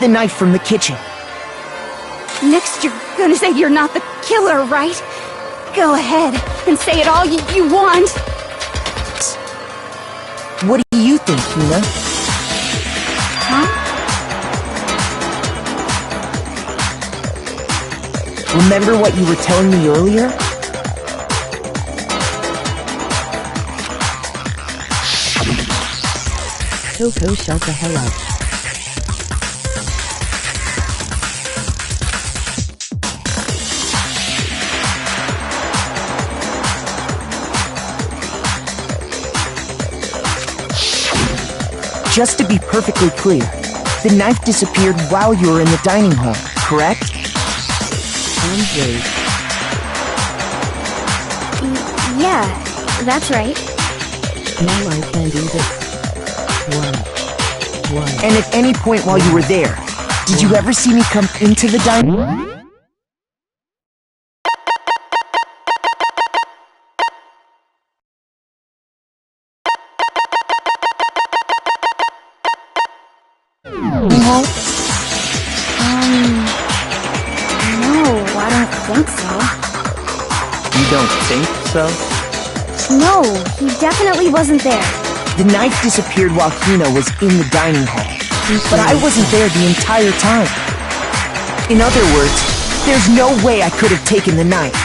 the knife from the kitchen. Next you're gonna say you're not the killer, right? Go ahead and say it all you want. What do you think, Hina? Huh? Remember what you were telling me earlier? Coco, shut the hell up. Just to be perfectly clear, the knife disappeared while you were in the dining hall, correct? Yeah, that's right. Now I can do this. One. And at any point while you were there, did you ever see me come into the dining hall? No, I don't think so. You don't think so? No, he definitely wasn't there. The knife disappeared while Hina was in the dining hall, but I wasn't there the entire time. In other words, there's no way I could have taken the knife.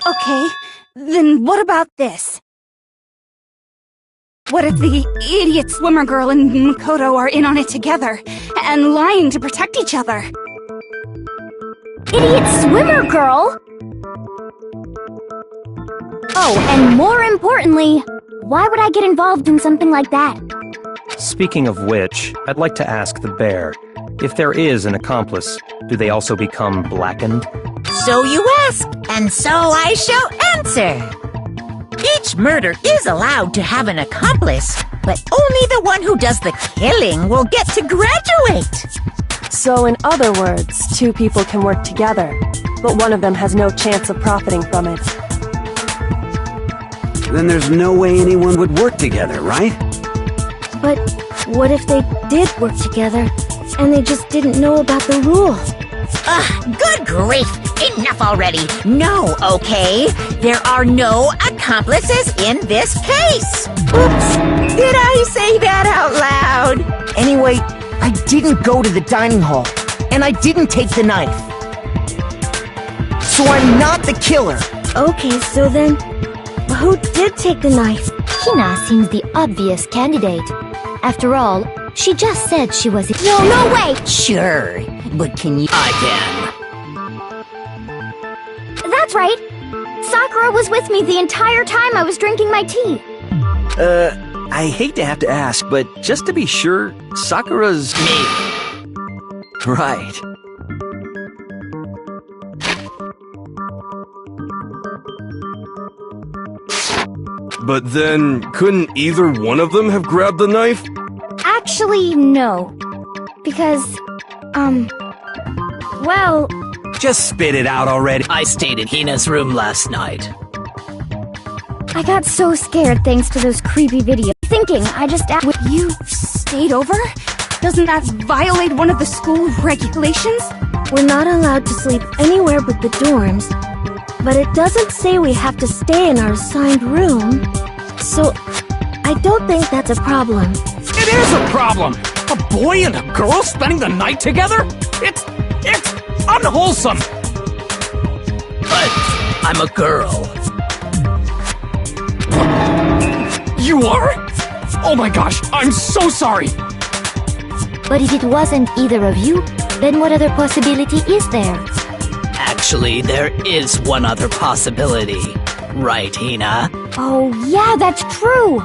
Okay, then what about this? What if the idiot swimmer girl and Makoto are in on it together, and lying to protect each other? Idiot swimmer girl? Oh, and more importantly, why would I get involved in something like that? Speaking of which, I'd like to ask the bear, if there is an accomplice, do they also become blackened? So you ask, and so I shall answer. Each murder is allowed to have an accomplice, but only the one who does the killing will get to graduate. So in other words, two people can work together, but one of them has no chance of profiting from it. Then there's no way anyone would work together, right? But what if they did work together, and they just didn't know about the rule? Ugh, good grief! Enough already! No, okay? There are no accomplices in this case! Oops! Did I say that out loud? Anyway, I didn't go to the dining hall, and I didn't take the knife. So I'm not the killer. Okay, so then, who did take the knife? Hina seems the obvious candidate. After all, she just said she was— No way! Sure, but can you— I can. That's right! Sakura was with me the entire time I was drinking my tea. I hate to have to ask, but just to be sure, Sakura's— me. Right. But then, couldn't either one of them have grabbed the knife? Actually, no. Because, well... Just spit it out already. I stayed in Hina's room last night. I got so scared thanks to those creepy videos. Thinking I just asked— You stayed over? Doesn't that violate one of the school regulations? We're not allowed to sleep anywhere but the dorms. But it doesn't say we have to stay in our assigned room. So, I don't think that's a problem. It is a problem! A boy and a girl spending the night together? It's unwholesome! But I'm a girl. You are? Oh my gosh, I'm so sorry! But if it wasn't either of you, then what other possibility is there? Actually, there is one other possibility. Right, Hina? Oh, yeah, that's true!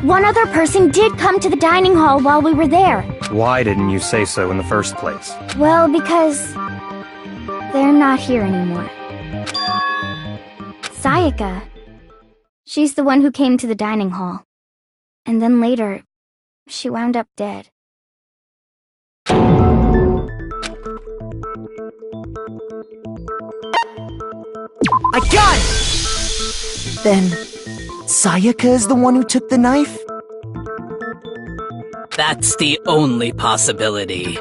One other person did come to the dining hall while we were there. Why didn't you say so in the first place? Well, because... they're not here anymore. Sayaka. She's the one who came to the dining hall. And then later, she wound up dead. I got it! Then, Sayaka is the one who took the knife? That's the only possibility.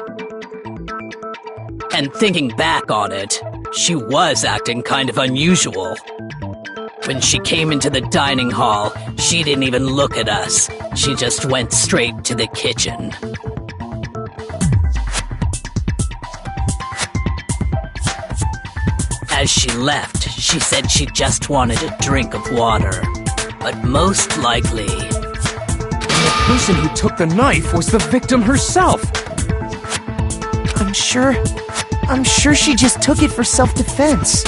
And thinking back on it, she was acting kind of unusual. When she came into the dining hall, she didn't even look at us. She just went straight to the kitchen. As she left, she said she just wanted a drink of water. But most likely... The person who took the knife was the victim herself! I'm sure she just took it for self-defense.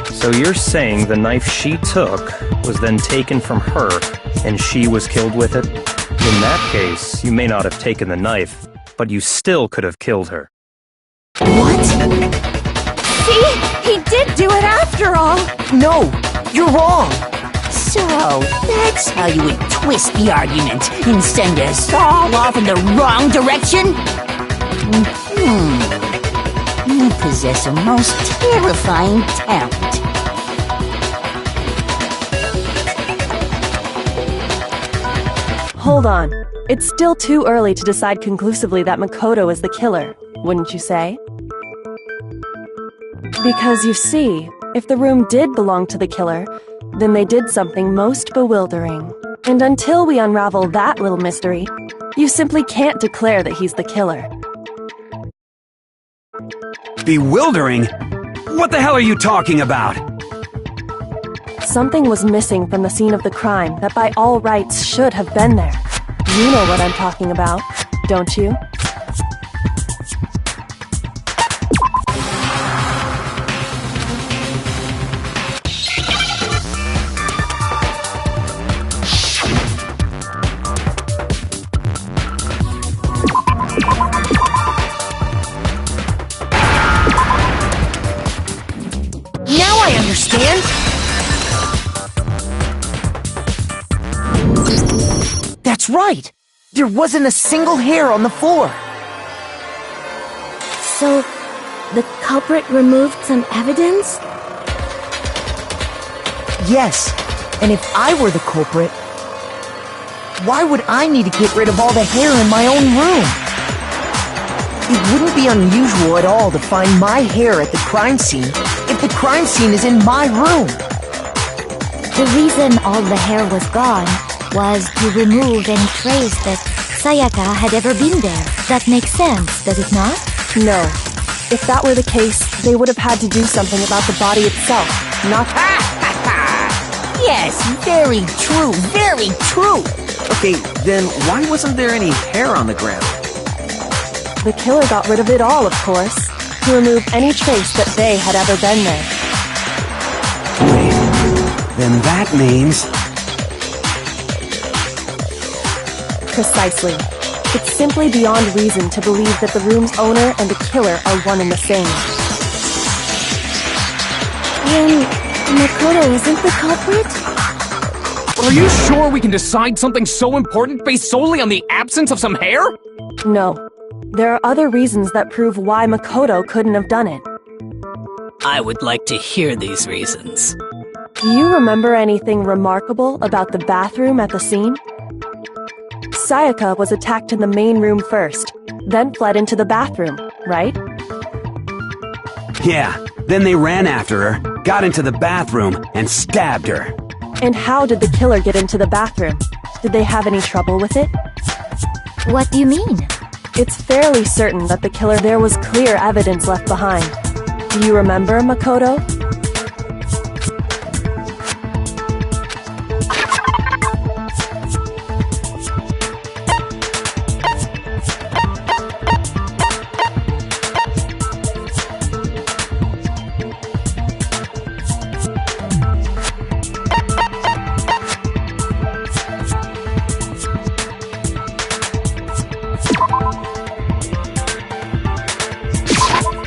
So you're saying the knife she took was then taken from her, and she was killed with it? In that case, you may not have taken the knife, but you still could have killed her. What? See? He did do it after all! No, you're wrong! So, that's how you would twist the argument and send us all off in the wrong direction? You possess a most terrifying talent. Hold on. It's still too early to decide conclusively that Makoto is the killer, wouldn't you say? Because you see, if the room did belong to the killer, then they did something most bewildering. And until we unravel that little mystery, you simply can't declare that he's the killer. Bewildering? What the hell are you talking about? Something was missing from the scene of the crime that by all rights should have been there. You know what I'm talking about, don't you? Now I understand! That's right! There wasn't a single hair on the floor! So, the culprit removed some evidence? Yes, and if I were the culprit, why would I need to get rid of all the hair in my own room? It wouldn't be unusual at all to find my hair at the crime scene if the crime scene is in my room. The reason all the hair was gone was to remove any trace that Sayaka had ever been there. That makes sense, does it not? No. If that were the case, they would have had to do something about the body itself, not... Yes, very true, very true! Okay, then why wasn't there any hair on the ground? The killer got rid of it all, of course, to remove any trace that they had ever been there. Wait, then that means... Precisely. It's simply beyond reason to believe that the room's owner and the killer are one and the same. Then Makoto isn't the culprit? Are you sure we can decide something so important based solely on the absence of some hair? No. There are other reasons that prove why Makoto couldn't have done it. I would like to hear these reasons. Do you remember anything remarkable about the bathroom at the scene? Sayaka was attacked in the main room first, then fled into the bathroom, right? Yeah, then they ran after her, got into the bathroom, and stabbed her. And how did the killer get into the bathroom? Did they have any trouble with it? What do you mean? It's fairly certain that the killer there was clear evidence left behind. Do you remember, Makoto?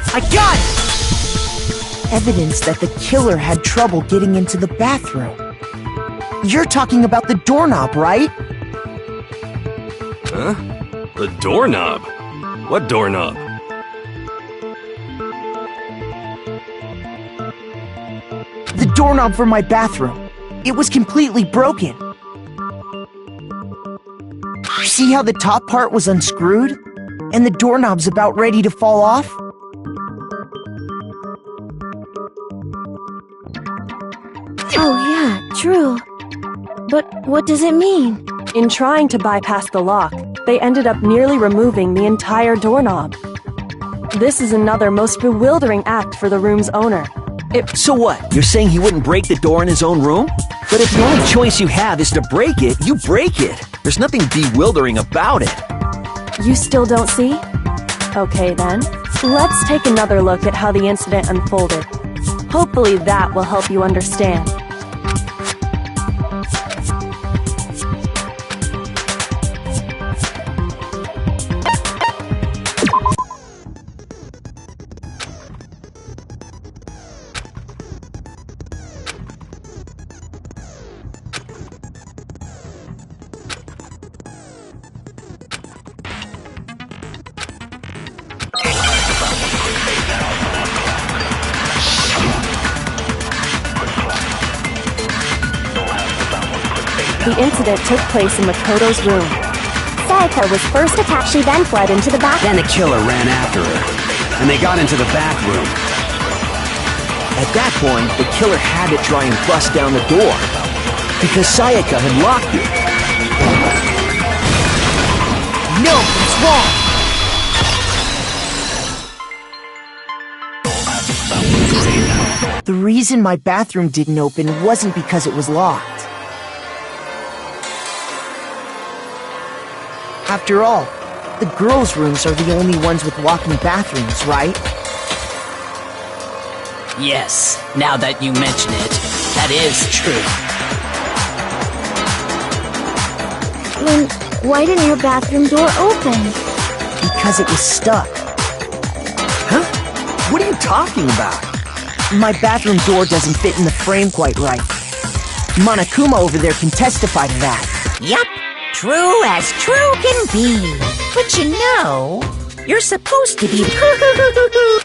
I got it! Evidence that the killer had trouble getting into the bathroom. You're talking about the doorknob, right? Huh? The doorknob? What doorknob? The doorknob for my bathroom. It was completely broken. See how the top part was unscrewed? And the doorknob's about ready to fall off? true. But what does it mean? In trying to bypass the lock, they ended up nearly removing the entire doorknob. This is another most bewildering act for the room's owner. So what? You're saying he wouldn't break the door in his own room? But if the only choice you have is to break it, you break it. There's nothing bewildering about it. You still don't see? Okay then, let's take another look at how the incident unfolded. Hopefully that will help you understand. The incident took place in Makoto's room. Sayaka was first attacked, she then fled into the bathroom. Then the killer ran after her, and they got into the bathroom. At that point, the killer had to try and bust down the door, because Sayaka had locked it. No, it's wrong! The reason my bathroom didn't open wasn't because it was locked. After all, the girls' rooms are the only ones with walk-in bathrooms, right? Yes, now that you mention it, that is true. Then why didn't your bathroom door open? Because it was stuck. Huh? What are you talking about? My bathroom door doesn't fit in the frame quite right. Monokuma over there can testify to that. Yup, true as true can be. But you know, you're supposed to be...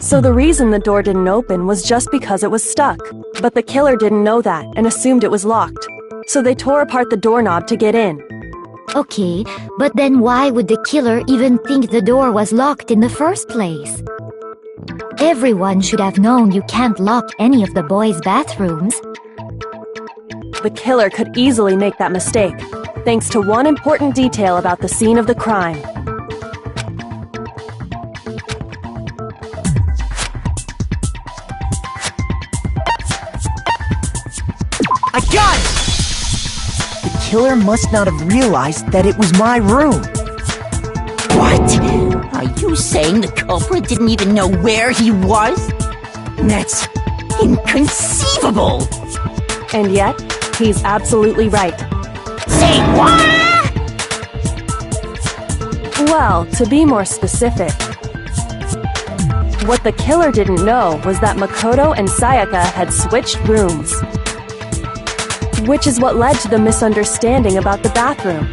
So the reason the door didn't open was just because it was stuck. But the killer didn't know that and assumed it was locked. So they tore apart the doorknob to get in. Okay, but then why would the killer even think the door was locked in the first place? Everyone should have known you can't lock any of the boys' bathrooms. The killer could easily make that mistake, thanks to one important detail about the scene of the crime. I got it! The killer must not have realized that it was my room. What? Are you saying the culprit didn't even know where he was? That's inconceivable! And yet, he's absolutely right. Say what? Well, to be more specific, what the killer didn't know was that Makoto and Sayaka had switched rooms. Which is what led to the misunderstanding about the bathroom.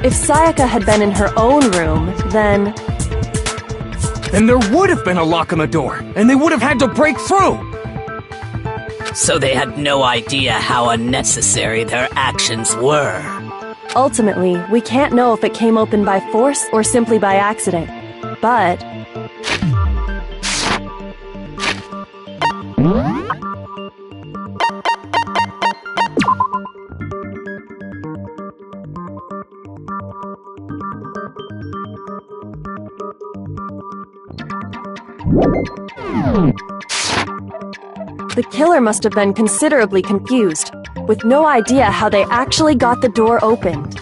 If Sayaka had been in her own room, then there would have been a lock on the door, and they would have had to break through! So they had no idea how unnecessary their actions were. Ultimately, we can't know if it came open by force or simply by accident. But the killer must have been considerably confused, with no idea how they actually got the door opened.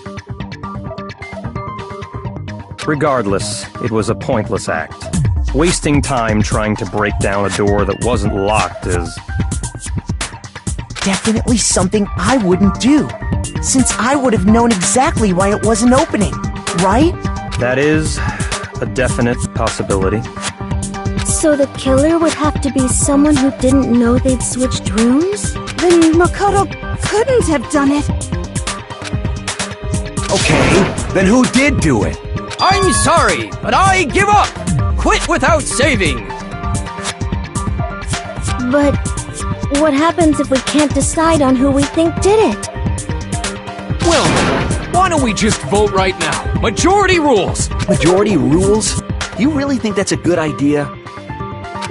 Regardless, it was a pointless act. Wasting time trying to break down a door that wasn't locked is... definitely something I wouldn't do, since I would have known exactly why it wasn't opening, right? That is a definite possibility. So the killer would have to be someone who didn't know they'd switched rooms? Then Makoto couldn't have done it. Okay, then who did do it? I'm sorry, but I give up! Quit without saving! But what happens if we can't decide on who we think did it? Well, why don't we just vote right now? Majority rules! Majority rules? You really think that's a good idea?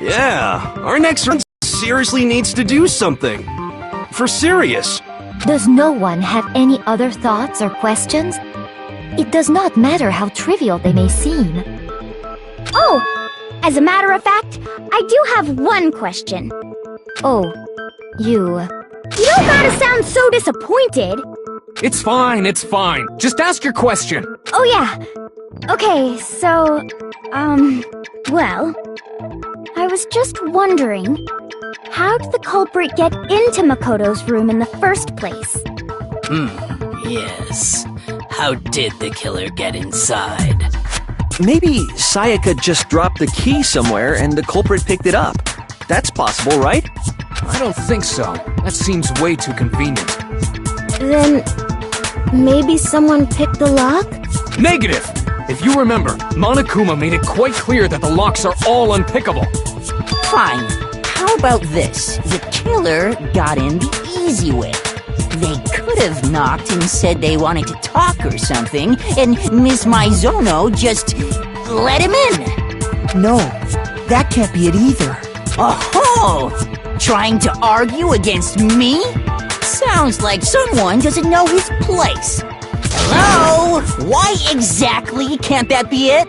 Yeah, our next round seriously needs to do something. For serious. Does no one have any other thoughts or questions? It does not matter how trivial they may seem. Oh, as a matter of fact, I do have one question. Oh, you... You don't gotta sound so disappointed. It's fine, it's fine. Just ask your question. Oh yeah. Okay, so, well, I was just wondering, how did the culprit get into Makoto's room in the first place? Yes. How did the killer get inside? Maybe Sayaka just dropped the key somewhere and the culprit picked it up. That's possible, right? I don't think so. That seems way too convenient. Then, maybe someone picked the lock? Negative! If you remember, Monokuma made it quite clear that the locks are all unpickable. Fine. How about this? The killer got in the easy way. They could have knocked and said they wanted to talk or something, and Miss Maizono just let him in. No, that can't be it either. Oh-ho! Trying to argue against me? Sounds like someone doesn't know his place. Hello? Why exactly can't that be it?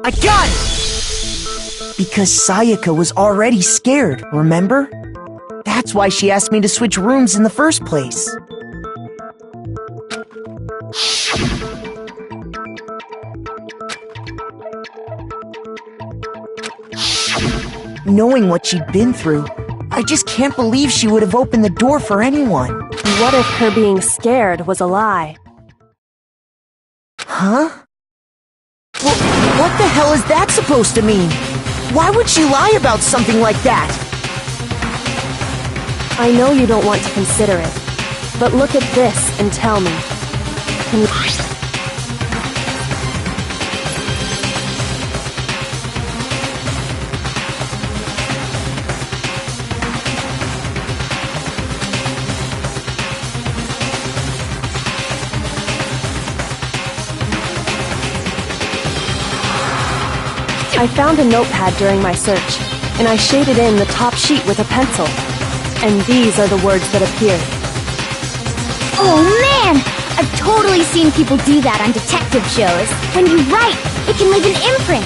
I got it! Because Sayaka was already scared, remember? That's why she asked me to switch rooms in the first place. Knowing what she'd been through, I just can't believe she would have opened the door for anyone. What if her being scared was a lie? Huh? Well, what the hell is that supposed to mean? Why would she lie about something like that? I know you don't want to consider it, but look at this and tell me. Can you... I found a notepad during my search, and I shaded in the top sheet with a pencil. And these are the words that appeared. Oh man! I've totally seen people do that on detective shows. When you write, it can leave an imprint.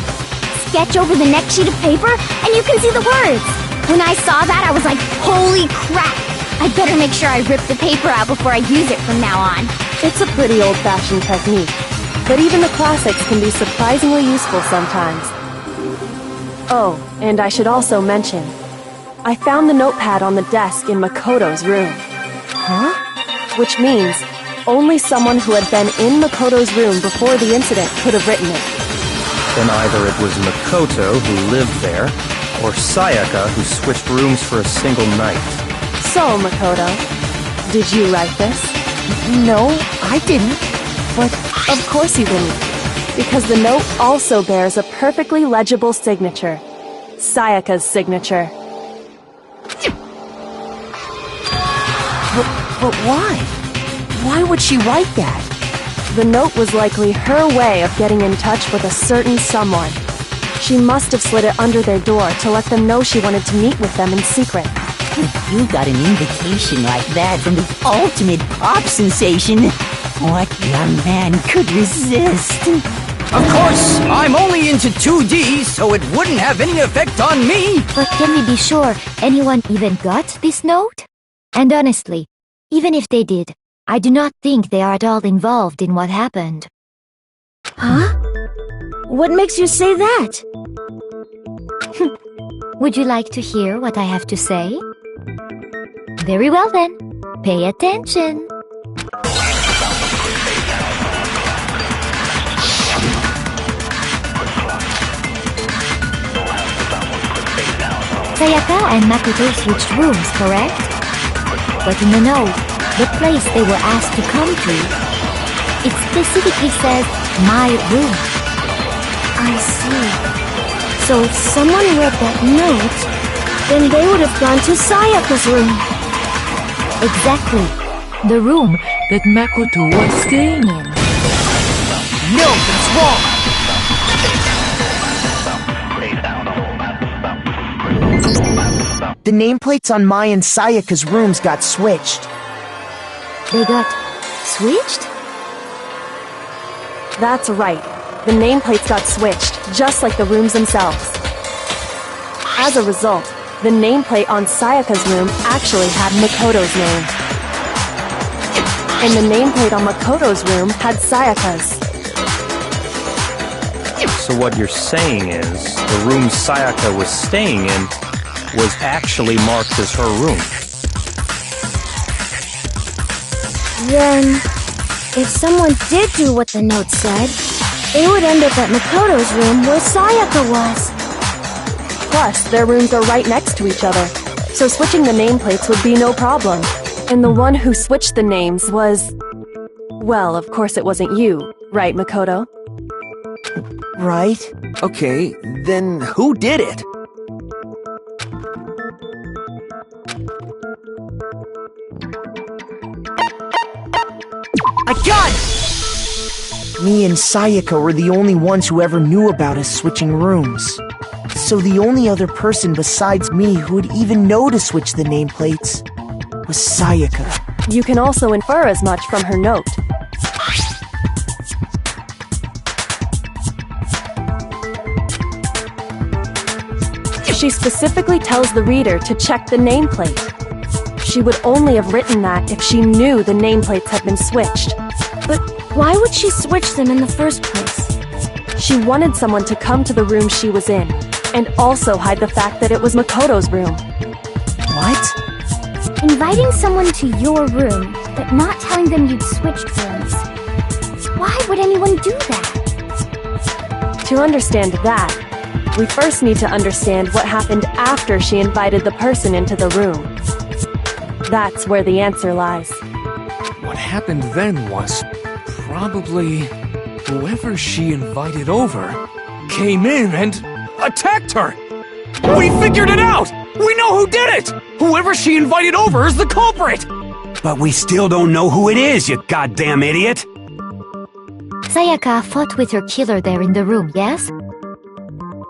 Sketch over the next sheet of paper, and you can see the words. When I saw that, I was like, holy crap! I'd better make sure I rip the paper out before I use it from now on. It's a pretty old-fashioned technique, but even the classics can be surprisingly useful sometimes. Oh, and I should also mention, I found the notepad on the desk in Makoto's room. Huh? Which means only someone who had been in Makoto's room before the incident could have written it. Then either it was Makoto who lived there, or Sayaka who switched rooms for a single night. So, Makoto, did you write this? No, I didn't. But of course you didn't. Because the note also bears a perfectly legible signature. Sayaka's signature. But why? Why would she write that? The note was likely her way of getting in touch with a certain someone. She must have slid it under their door to let them know she wanted to meet with them in secret. If you got an invitation like that from the ultimate pop sensation, what young man could resist? Of course, I'm only into 2D, so it wouldn't have any effect on me! But can we be sure anyone even got this note? And honestly, even if they did, I do not think they are at all involved in what happened. Huh? What makes you say that? Would you like to hear what I have to say? Very well then, pay attention. Sayaka and Makoto switched rooms, correct? But in the note, the place they were asked to come to, it specifically says, my room. I see. So if someone read that note, Then they would have gone to Sayaka's room. Exactly. The room that Makoto was staying in. No, that's wrong! The nameplates on Mai and Sayaka's rooms got switched. They got switched? That's right. The nameplates got switched, just like the rooms themselves. As a result, the nameplate on Sayaka's room actually had Makoto's name. And the nameplate on Makoto's room had Sayaka's. So what you're saying is, the room Sayaka was staying in was actually marked as her room. Then, if someone did do what the note said, they would end up at Makoto's room where Sayaka was. Plus, their rooms are right next to each other, so switching the nameplates would be no problem. And the one who switched the names was... Well, of course it wasn't you, right, Makoto? Right? Okay, then who did it? I got it! Me and Sayaka were the only ones who ever knew about us switching rooms. So the only other person besides me who would even know to switch the nameplates was Sayaka. You can also infer as much from her note. She specifically tells the reader to check the nameplate. She would only have written that if she knew the nameplates had been switched. But why would she switch them in the first place? She wanted someone to come to the room she was in, and also hide the fact that it was Makoto's room. What? Inviting someone to your room, but not telling them you'd switched rooms. Why would anyone do that? To understand that, we first need to understand what happened after she invited the person into the room. That's where the answer lies. What happened then was probably whoever she invited over came in and attacked her. We figured it out! We know who did it! Whoever she invited over is the culprit! But we still don't know who it is, you goddamn idiot! Sayaka fought with her killer there in the room, yes?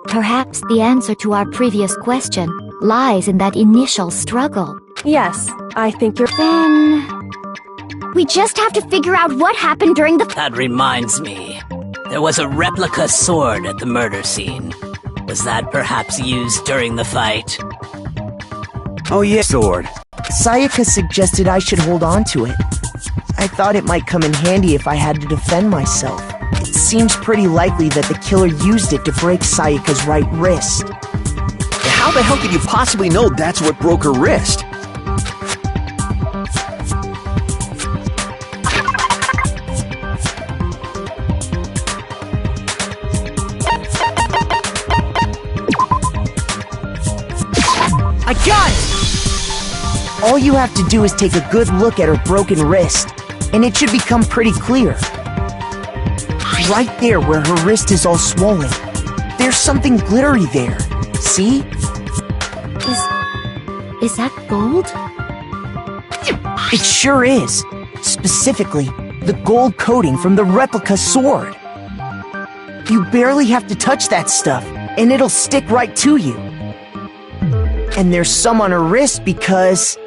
Perhaps the answer to our previous question lies in that initial struggle. Yes, I think you're... Then... we just have to figure out what happened during the... That reminds me. There was a replica sword at the murder scene. Was that perhaps used during the fight? Oh yeah, sword. Sayaka suggested I should hold on to it. I thought it might come in handy if I had to defend myself. It seems pretty likely that the killer used it to break Sayaka's right wrist. How the hell could you possibly know that's what broke her wrist? I got it! All you have to do is take a good look at her broken wrist, and it should become pretty clear. Right there where her wrist is all swollen, there's something glittery there. See? Is that gold? It sure is. Specifically, the gold coating from the replica sword. You barely have to touch that stuff, and it'll stick right to you. And there's some on her wrist because...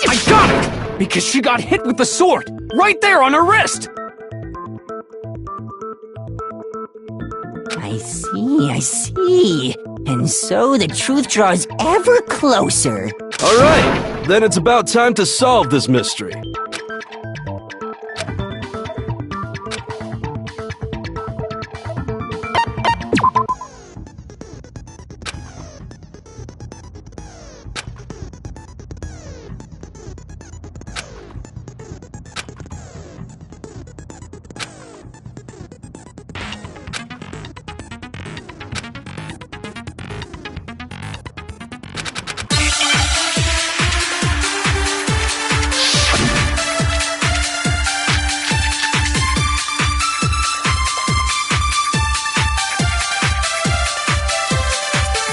I got it! Because she got hit with the sword! Right there on her wrist! I see. And so the truth draws ever closer. Alright, then it's about time to solve this mystery.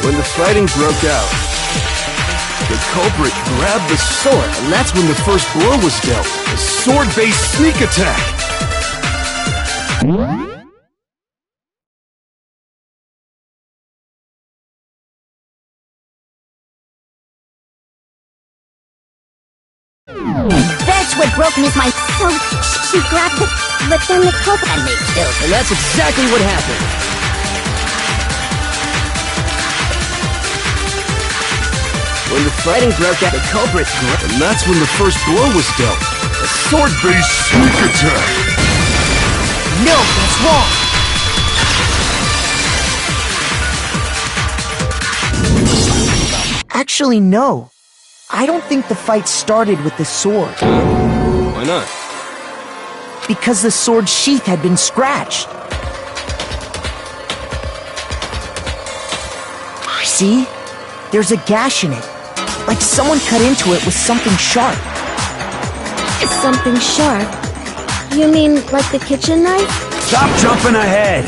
When the fighting broke out, the culprit grabbed the sword, and that's when the first blow was dealt. A sword-based sneak attack. That's what broke Miss My. So she grabbed it, but then the culprit and they killed her. And that's exactly what happened. When the fighting broke out, the culprit grabbed, and that's when the first blow was dealt. A sword-based sneak attack. No, that's wrong. Actually, no. I don't think the fight started with the sword. Why not? Because the sword's sheath had been scratched. See? There's a gash in it. Like someone cut into it with something sharp. Something sharp? You mean like the kitchen knife? Stop jumping ahead!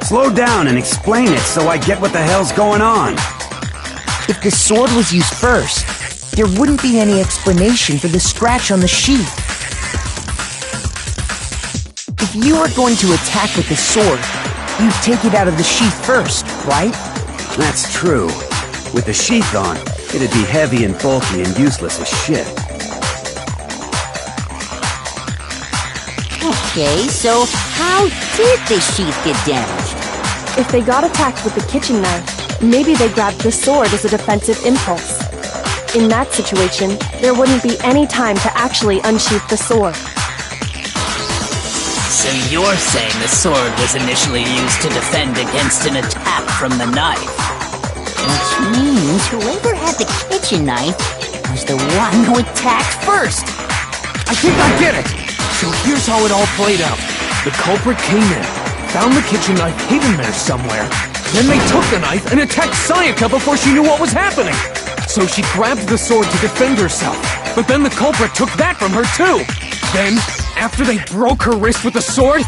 Slow down and explain it so I get what the hell's going on. If the sword was used first, there wouldn't be any explanation for the scratch on the sheath. If you were going to attack with the sword, you'd take it out of the sheath first, right? That's true. With the sheath on, it'd be heavy and bulky and useless as shit. Okay, so how did the sheath get damaged? If they got attacked with the kitchen knife, maybe they grabbed the sword as a defensive impulse. In that situation, there wouldn't be any time to actually unsheath the sword. So you're saying the sword was initially used to defend against an attack from the knife? Which means whoever had the kitchen knife was the one who attacked first. I think I get it! So here's how it all played out. The culprit came in, found the kitchen knife hidden there somewhere, then they took the knife and attacked Sayaka before she knew what was happening. So she grabbed the sword to defend herself, but then the culprit took that from her too. Then, after they broke her wrist with the sword,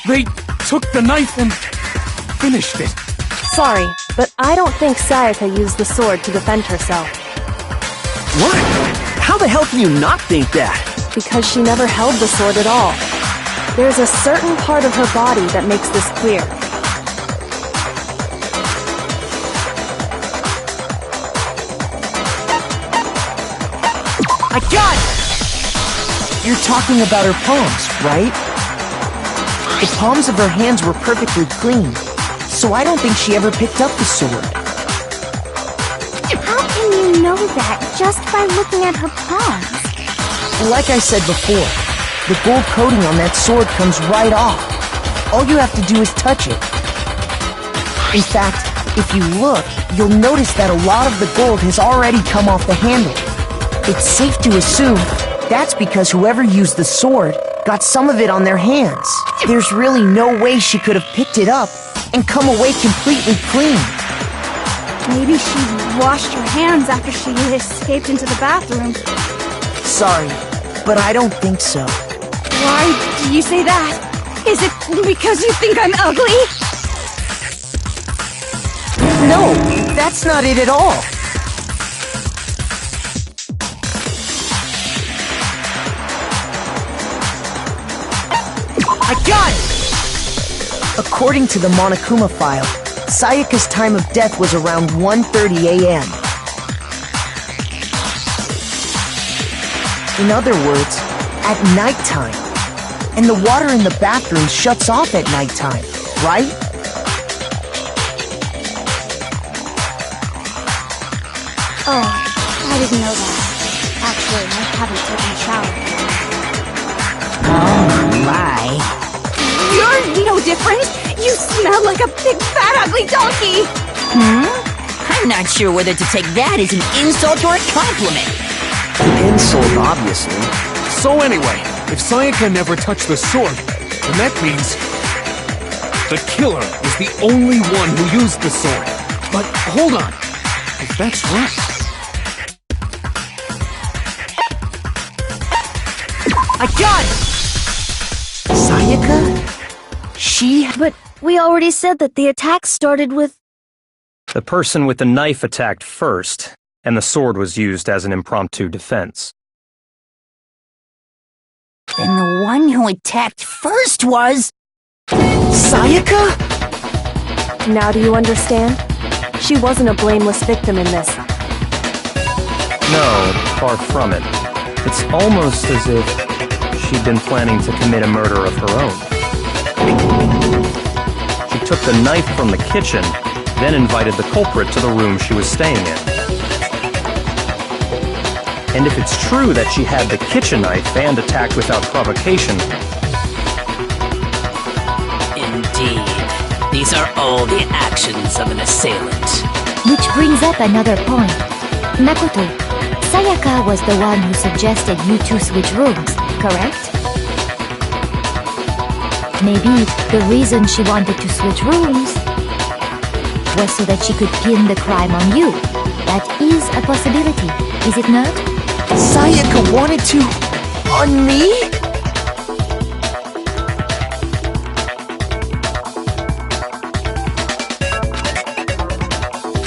they took the knife and finished it. Sorry, but I don't think Sayaka used the sword to defend herself. What? How the hell can you not think that? Because she never held the sword at all. There's a certain part of her body that makes this clear. I got it! You're talking about her palms, right? The palms of her hands were perfectly clean, so I don't think she ever picked up the sword. How can you know that just by looking at her palms? Like I said before, the gold coating on that sword comes right off. All you have to do is touch it. In fact, if you look, you'll notice that a lot of the gold has already come off the handle. It's safe to assume that's because whoever used the sword got some of it on their hands. There's really no way she could have picked it up and come away completely clean. Maybe she washed her hands after she escaped into the bathroom. Sorry, but I don't think so. Why do you say that? Is it because you think I'm ugly? No, that's not it at all. I got it! According to the Monokuma file, Sayaka's time of death was around 1:30 a.m. In other words, at nighttime. And the water in the bathroom shuts off at nighttime, right? Oh, I didn't know that. Actually, I haven't taken a shower. Oh my. You're no different! You smell like a big fat ugly donkey! I'm not sure whether to take that as an insult or a compliment. An insult, obviously. So anyway, if Sayaka never touched the sword, then that means the killer is the only one who used the sword. But hold on, if that's right... I got it! Sayaka? She... But we already said that the attack started with... The person with the knife attacked first, and the sword was used as an impromptu defense. Then the one who attacked first was... Sayaka? Now do you understand? She wasn't a blameless victim in this. No, far from it. It's almost as if she'd been planning to commit a murder of her own. She took the knife from the kitchen, then invited the culprit to the room she was staying in. And if it's true that she had the kitchen knife and attacked without provocation... Indeed. These are all the actions of an assailant. Which brings up another point. Makoto, Sayaka was the one who suggested you two switch rooms, correct? Maybe the reason she wanted to switch rooms was so that she could pin the crime on you. That is a possibility, is it not? Sayaka wanted to... on me?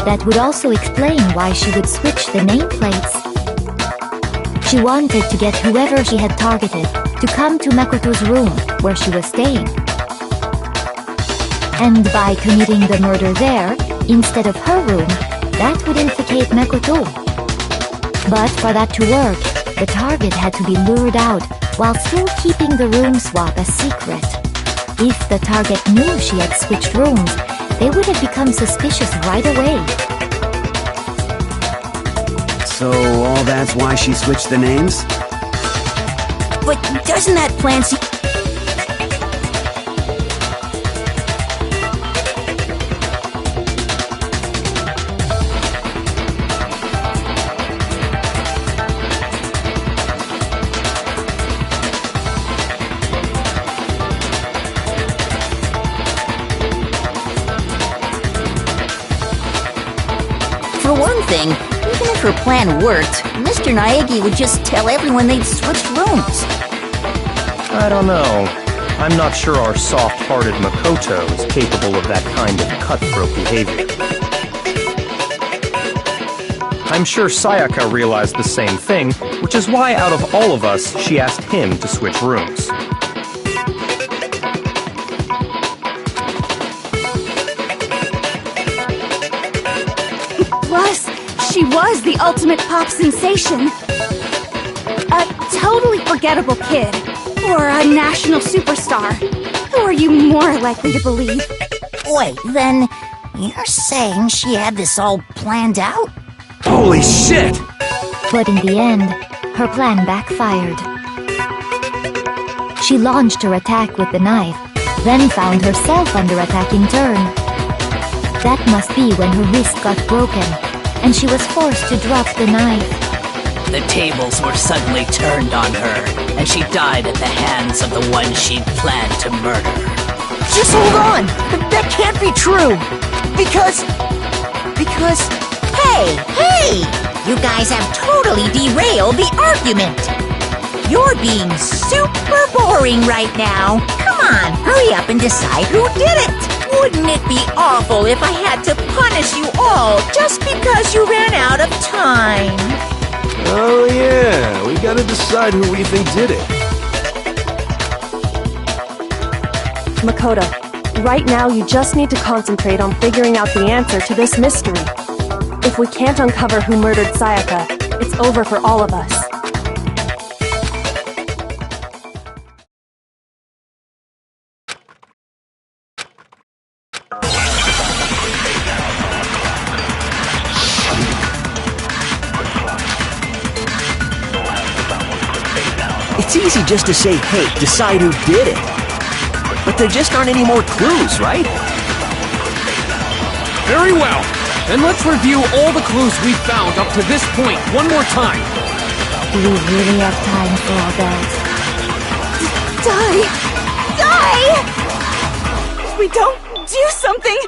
That would also explain why she would switch the nameplates. She wanted to get whoever she had targeted to come to Makoto's room where she was staying. And by committing the murder there, instead of her room, that would implicate Makoto. But for that to work, the target had to be lured out while still keeping the room swap a secret. If the target knew she had switched rooms, they would have become suspicious right away. So all that's why she switched the names? But doesn't that plan seem... For one thing, even if her plan worked, Mr. Naegi would just tell everyone they'd switched rooms. I don't know. I'm not sure our soft-hearted Makoto is capable of that kind of cutthroat behavior. I'm sure Sayaka realized the same thing, which is why out of all of us, she asked him to switch rooms. Plus, she was the ultimate pop sensation. A totally forgettable kid. Or a national superstar. Who are you more likely to believe? Wait, then you're saying she had this all planned out? Holy shit! But in the end, her plan backfired. She launched her attack with the knife, then found herself under attack in turn. That must be when her wrist got broken, and she was forced to drop the knife. The tables were suddenly turned on her, and she died at the hands of the one she'd planned to murder. Just hold on! That can't be true! Because... Hey! You guys have totally derailed the argument! You're being super boring right now. Come on, hurry up and decide who did it! Wouldn't it be awful if I had to punish you all just because you ran out of time? Oh yeah, we gotta decide who we think did it. Makoto, right now you just need to concentrate on figuring out the answer to this mystery. If we can't uncover who murdered Sayaka, it's over for all of us. It's easy just to say, hey, decide who did it. But there just aren't any more clues, right? Very well. Then let's review all the clues we've found up to this point one more time. Do we really have time for all that? Die! If we don't do something,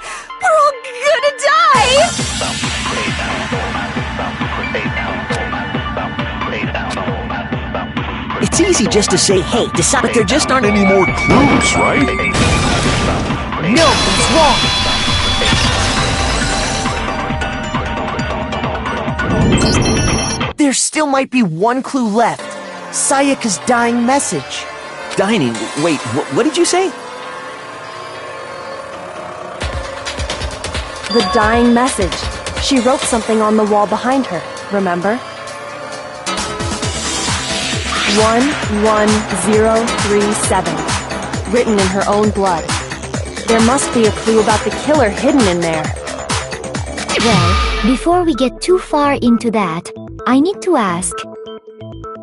we're all gonna die! It's easy just to say, hey, decide. But there just aren't any more clues, right? No, it's wrong! still might be one clue left. Sayaka's dying message. Dining? Wait, what did you say? The dying message. She wrote something on the wall behind her, remember? 11037. Written in her own blood. There must be a clue about the killer hidden in there. Well, before we get too far into that, I need to ask,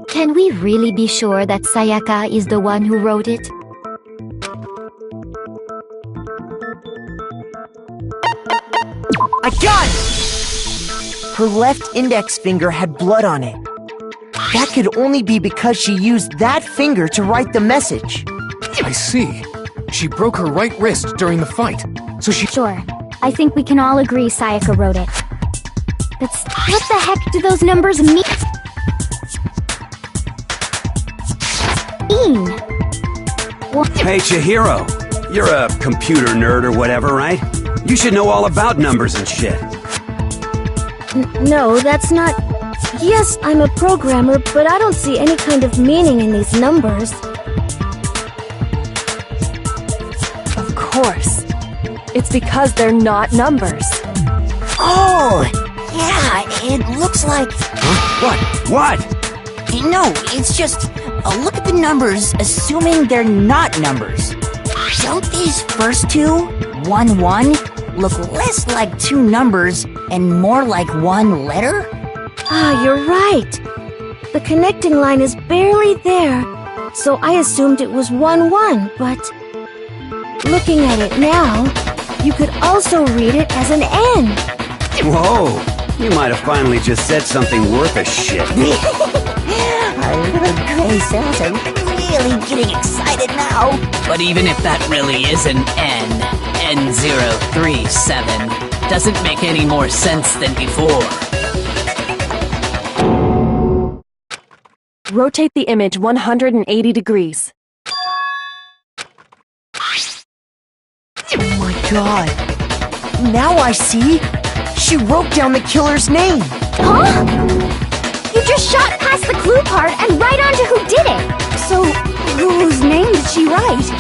can we really be sure that Sayaka is the one who wrote it? I got it! Her left index finger had blood on it. That could only be because she used that finger to write the message. I see. She broke her right wrist during the fight, so she... Sure. I think we can all agree Sayaka wrote it. But what the heck do those numbers mean? Hey, Chihiro. You're a computer nerd or whatever, right? You should know all about numbers and shit. No, that's not... Yes, I'm a programmer, but I don't see any kind of meaning in these numbers. Of course. It's because they're not numbers. Oh, yeah, it looks like... Huh? What? No, it's just... look at the numbers, assuming they're not numbers. Don't these first two, 1-1, look less like two numbers and more like one letter? Ah, you're right. The connecting line is barely there, so I assumed it was 1-1, but... Looking at it now, you could also read it as an N. Whoa, you might have finally just said something worth a shit. Our little gray cells are really getting excited now. But even if that really is an N037, doesn't make any more sense than before. Rotate the image 180 degrees. Oh my god. Now I see. She wrote down the killer's name. Huh? You just shot past the clue part and right onto who did it. So, whose name did she write?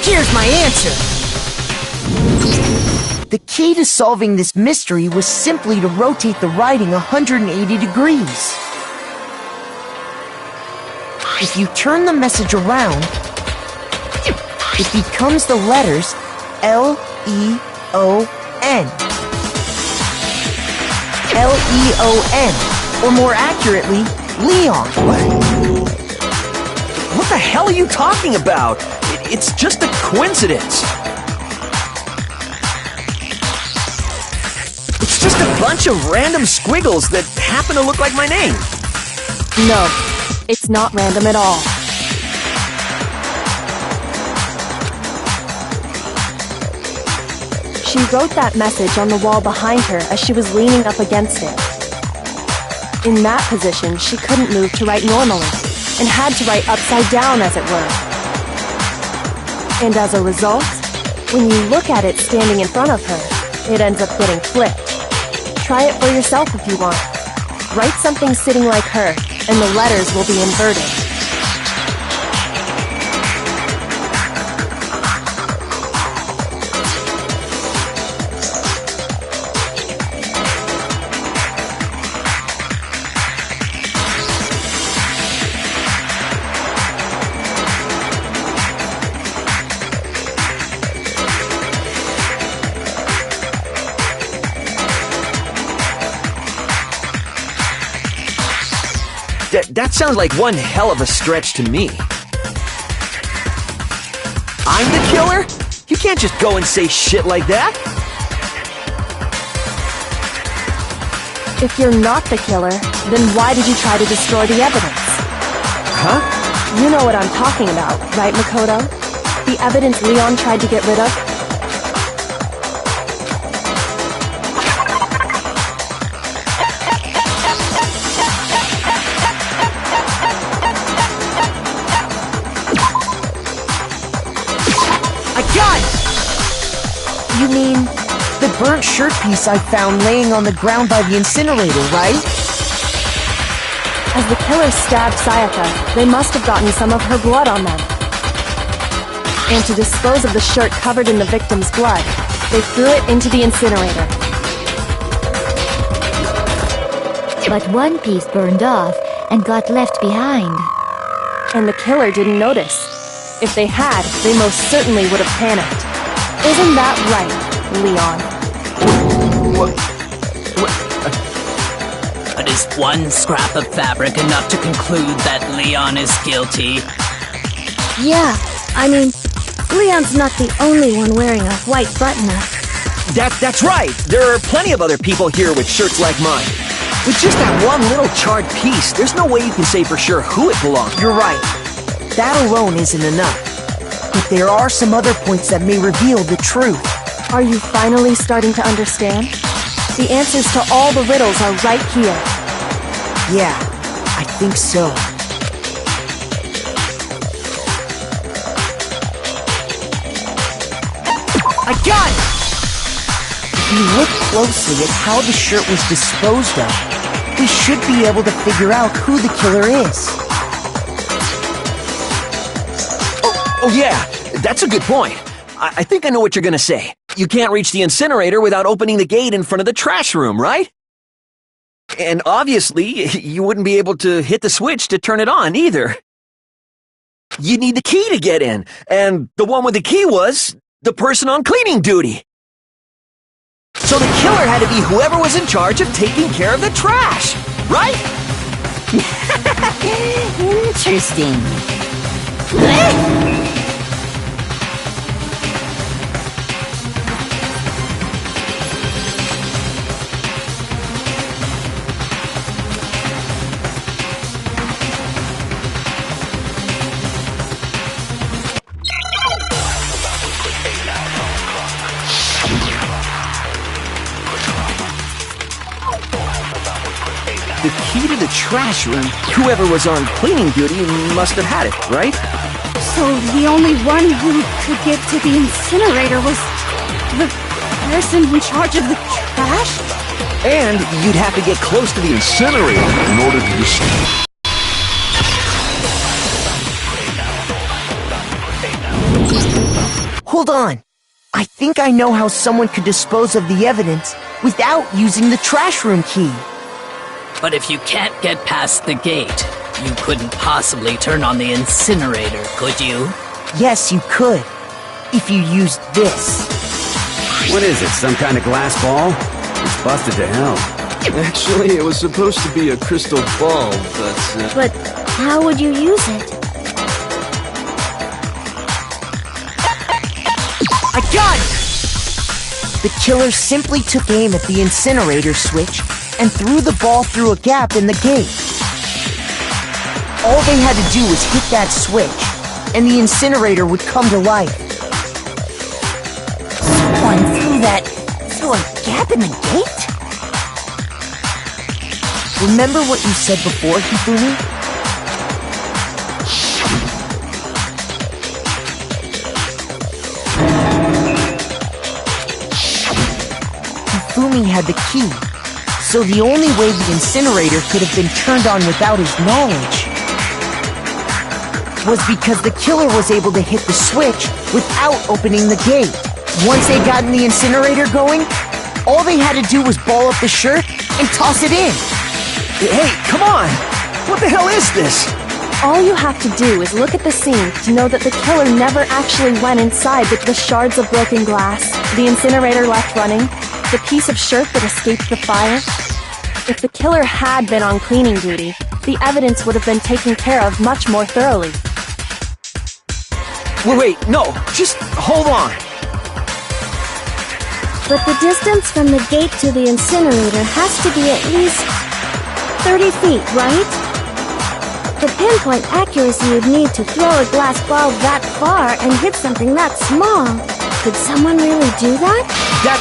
Here's my answer. The key to solving this mystery was simply to rotate the writing 180 degrees. If you turn the message around, it becomes the letters L-E-O-N. L-E-O-N, or more accurately, Leon. What the hell are you talking about? It's just a coincidence. It's just a bunch of random squiggles that happen to look like my name. No, it's not random at all. She wrote that message on the wall behind her as she was leaning up against it. In that position, she couldn't move to write normally, and had to write upside down, as it were. And as a result, when you look at it standing in front of her, it ends up getting flipped. Try it for yourself if you want. Write something sitting like her, and the letters will be inverted. That sounds like one hell of a stretch to me. I'm the killer? You can't just go and say shit like that. If you're not the killer, then why did you try to destroy the evidence? Huh? You know what I'm talking about, right, Makoto? The evidence Leon tried to get rid of? You mean the burnt shirt piece I found laying on the ground by the incinerator, right? As the killer stabbed Sayaka, they must have gotten some of her blood on them. And to dispose of the shirt covered in the victim's blood, they threw it into the incinerator. But one piece burned off and got left behind. And the killer didn't notice. If they had, they most certainly would have panicked. Isn't that right, Leon? But is one scrap of fabric enough to conclude that Leon is guilty? Yeah, I mean, Leon's not the only one wearing a white button-up. That's right! There are plenty of other people here with shirts like mine. With just that one little charred piece, there's no way you can say for sure who it belongs to. You're right. That alone isn't enough. But there are some other points that may reveal the truth. Are you finally starting to understand? The answers to all the riddles are right here. Yeah, I think so. I got it! If you look closely at how the shirt was disposed of, we should be able to figure out who the killer is. Oh yeah, that's a good point. I think I know what you're gonna say. You can't reach the incinerator without opening the gate in front of the trash room, right? And obviously, you wouldn't be able to hit the switch to turn it on either. You need the key to get in, and the one with the key was the person on cleaning duty. So the killer had to be whoever was in charge of taking care of the trash, right? Interesting. The key to the trash room, whoever was on cleaning duty must have had it, right? So the only one who could get to the incinerator was the person in charge of the trash? And you'd have to get close to the incinerator in order to Hold on. I think I know how someone could dispose of the evidence without using the trash room key. But if you can't get past the gate, you couldn't possibly turn on the incinerator, could you? Yes, you could. If you used this. What is it, some kind of glass ball? It's busted to hell. Actually, it was supposed to be a crystal ball, but... But how would you use it? I got it! The killer simply took aim at the incinerator switch and threw the ball through a gap in the gate. All they had to do was hit that switch, and the incinerator would come to life. Someone threw a gap in the gate? Remember what you said before, Hifumi? Hifumi had the key, so the only way the incinerator could have been turned on without his knowledge was because the killer was able to hit the switch without opening the gate. Once they got the incinerator going, all they had to do was ball up the shirt and toss it in. Hey, come on! What the hell is this? All you have to do is look at the scene to know that the killer never actually went inside with the shards of broken glass, the incinerator left running, the piece of shirt that escaped the fire. If the killer had been on cleaning duty, the evidence would have been taken care of much more thoroughly. Wait, no, just hold on. But the distance from the gate to the incinerator has to be at least 30 feet, right? The pinpoint accuracy you'd need to throw a glass ball that far and hit something that small. Could someone really do that?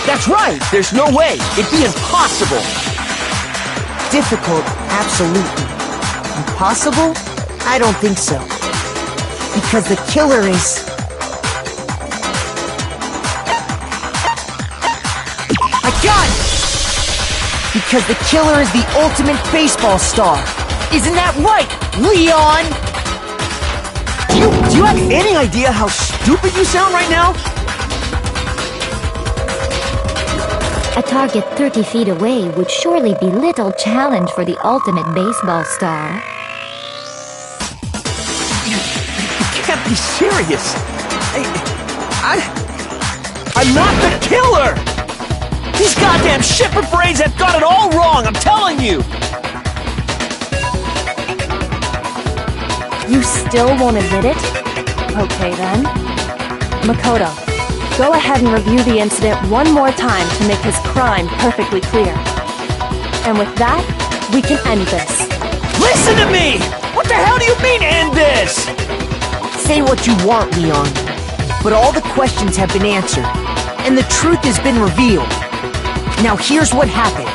That's right! There's no way! It'd be impossible! Difficult, absolutely. Impossible? I don't think so. Because the killer is... Because the killer is the ultimate baseball star. Isn't that right, Leon? Do you have any idea how stupid you sound right now? A target 30 feet away would surely be little challenge for the ultimate baseball star. You can't be serious. I'm not the killer! These goddamn shipper parades have got it all wrong, I'm telling you! You still won't admit it? Okay then. Makoto, go ahead and review the incident one more time to make his crime perfectly clear. And with that, we can end this. Listen to me! What the hell do you mean, end this? Say what you want, Leon. But all the questions have been answered, and the truth has been revealed. Now here's what happened.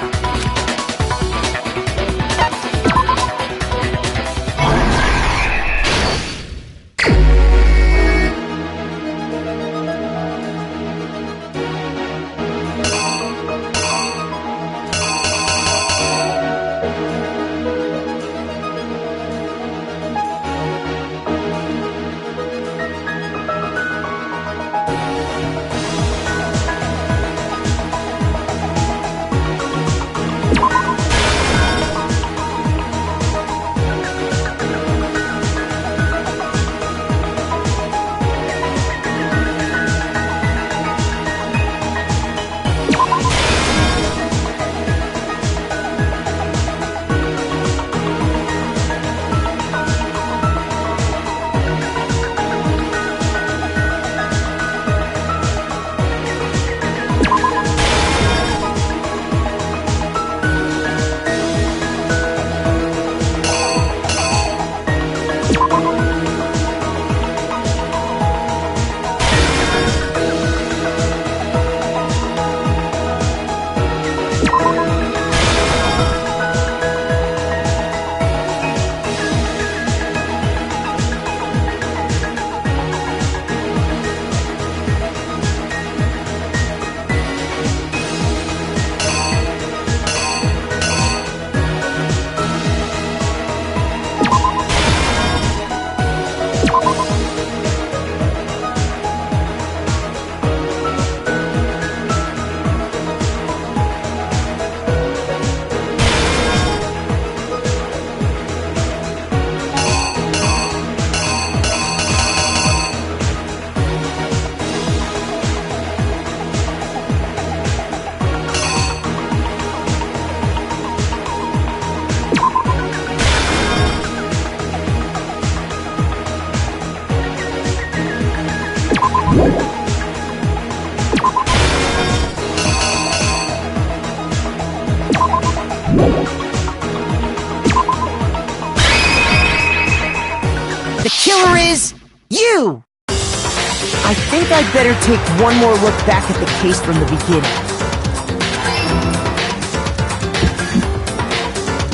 The killer is you! I think I'd better take one more look back at the case from the beginning.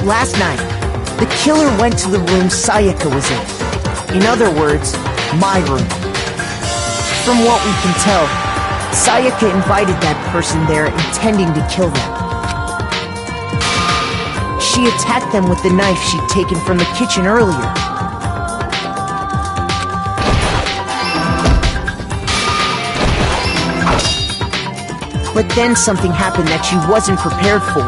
Last night, the killer went to the room Sayaka was in. In other words, my room. From what we can tell, Sayaka invited that person there intending to kill them. She attacked them with the knife she'd taken from the kitchen earlier. But then something happened that she wasn't prepared for.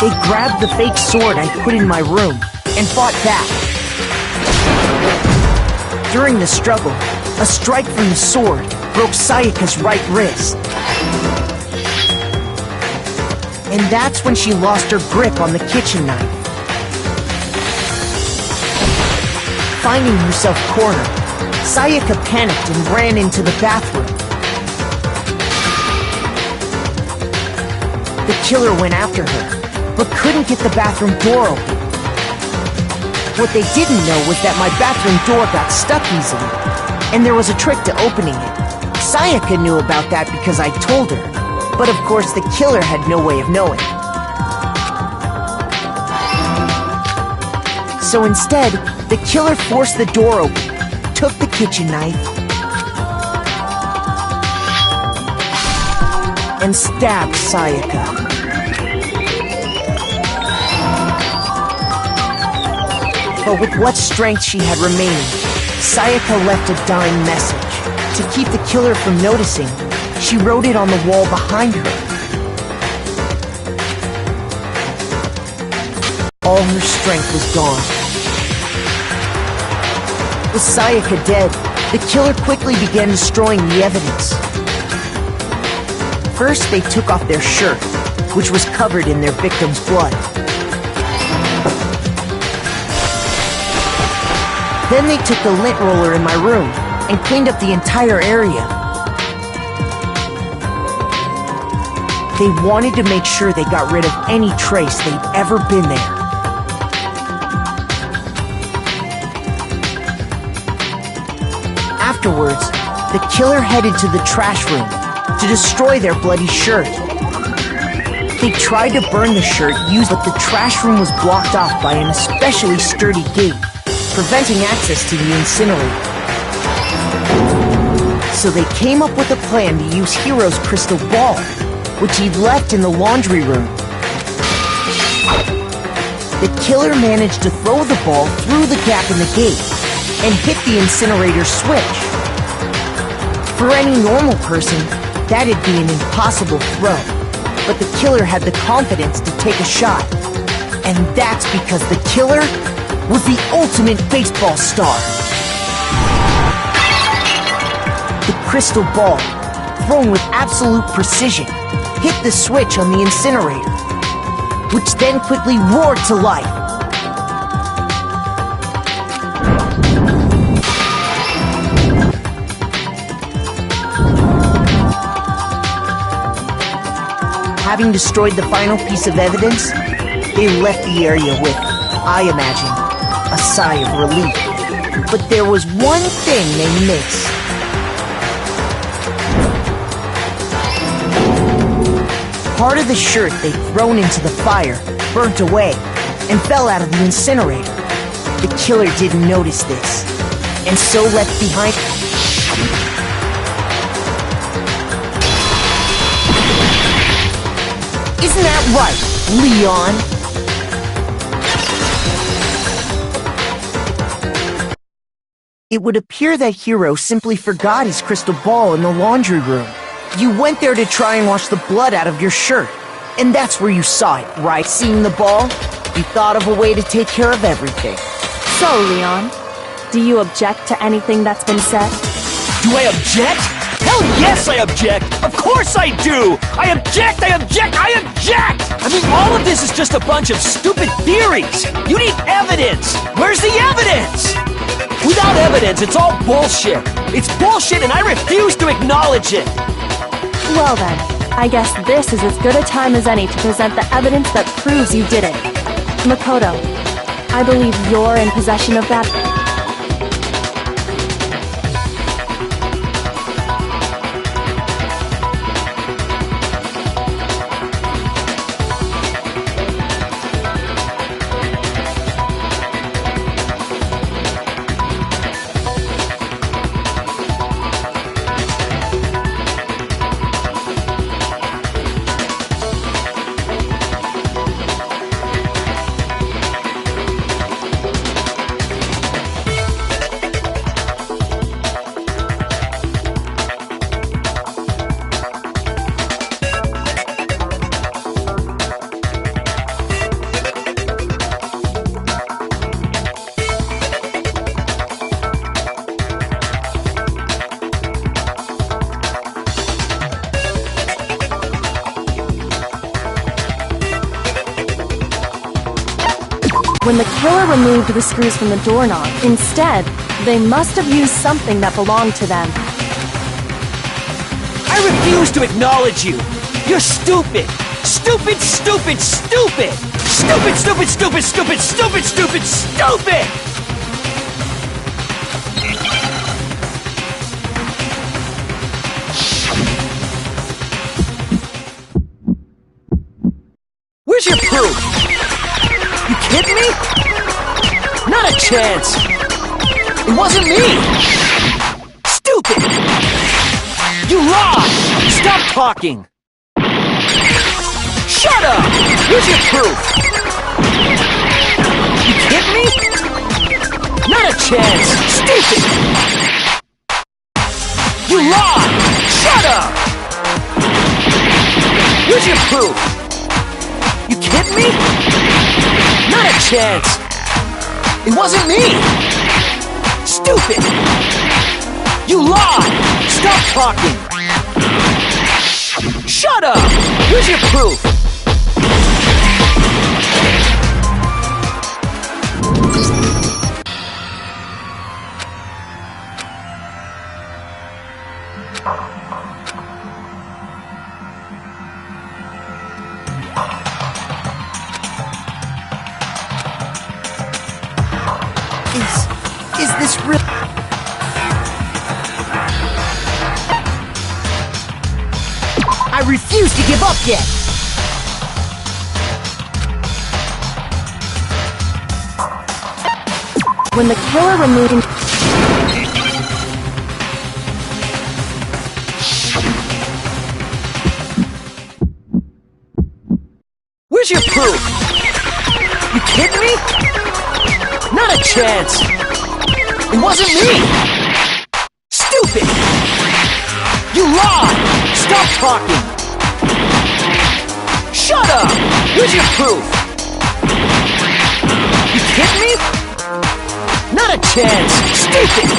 They grabbed the fake sword I put in my room and fought back. During the struggle, a strike from the sword broke Sayaka's right wrist. And that's when she lost her grip on the kitchen knife. Finding herself cornered, Sayaka panicked and ran into the bathroom. The killer went after her, but couldn't get the bathroom door open. What they didn't know was that my bathroom door got stuck easily, and there was a trick to opening it. Sayaka knew about that because I told her, but of course the killer had no way of knowing. So instead, the killer forced the door open, took the kitchen knife, and stabbed Sayaka. But with what strength she had remaining, Sayaka left a dying message. To keep the killer from noticing, she wrote it on the wall behind her. All her strength was gone. With Sayaka dead, the killer quickly began destroying the evidence. First, they took off their shirt, which was covered in their victim's blood. Then they took the lint roller in my room and cleaned up the entire area. They wanted to make sure they got rid of any trace they'd ever been there. Afterwards, the killer headed to the trash room to destroy their bloody shirt. They tried to burn the shirt but the trash room was blocked off by an especially sturdy gate, preventing access to the incinerator. So they came up with a plan to use Hiro's crystal ball, which he'd left in the laundry room. The killer managed to throw the ball through the gap in the gate and hit the incinerator switch. For any normal person, that'd be an impossible throw, but the killer had the confidence to take a shot. And that's because the killer was the ultimate baseball star. The crystal ball, thrown with absolute precision, hit the switch on the incinerator, which then quickly roared to life. Having destroyed the final piece of evidence, they left the area with, I imagine, a sigh of relief. But there was one thing they missed. Part of the shirt they'd thrown into the fire burnt away and fell out of the incinerator. The killer didn't notice this, and so left behind... Isn't that right, Leon? It would appear that Hiro simply forgot his crystal ball in the laundry room. You went there to try and wash the blood out of your shirt, and that's where you saw it, right? Seeing the ball, you thought of a way to take care of everything. So, Leon, do you object to anything that's been said? Do I object? Hell yes, I object! Of course I do! I object! I object! I object! I mean, all of this is just a bunch of stupid theories! You need evidence! Where's the evidence? Without evidence, it's all bullshit! It's bullshit and I refuse to acknowledge it! Well then, I guess this is as good a time as any to present the evidence that proves you did it. Makoto, I believe you're in possession of that. When the killer removed the screws from the doorknob, instead, they must have used something that belonged to them. I refuse to acknowledge you! You're stupid! Stupid, stupid, stupid! Stupid, stupid, stupid, stupid, stupid, stupid, stupid! Where's your proof? You kidding me? Not a chance! It wasn't me! Stupid! You lost! Stop talking! Shut up! Here's your proof! You kidding me? Not a chance! Stupid! You lied! Shut up! Here's your proof! You kidding me? Not a chance! It wasn't me! Stupid! You lied! Stop talking! Shut up! Here's your proof! Is this real? I refuse to give up yet! When the killer removed... Where's your proof? You kidding me? Not a chance! It wasn't me! Stupid! You lied! Stop talking! Shut up! Here's your proof! You kidding me? Not a chance! Stupid!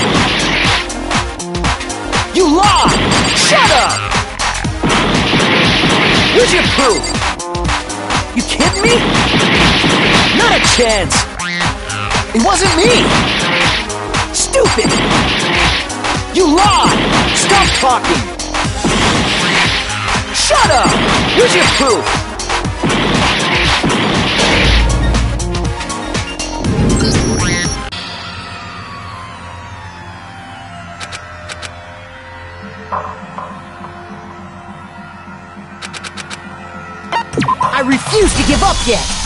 You lied! Shut up! Here's your proof! You kidding me? Not a chance! It wasn't me! Stupid! You lied! Stop talking! Shut up! Here's your proof! I refuse to give up yet!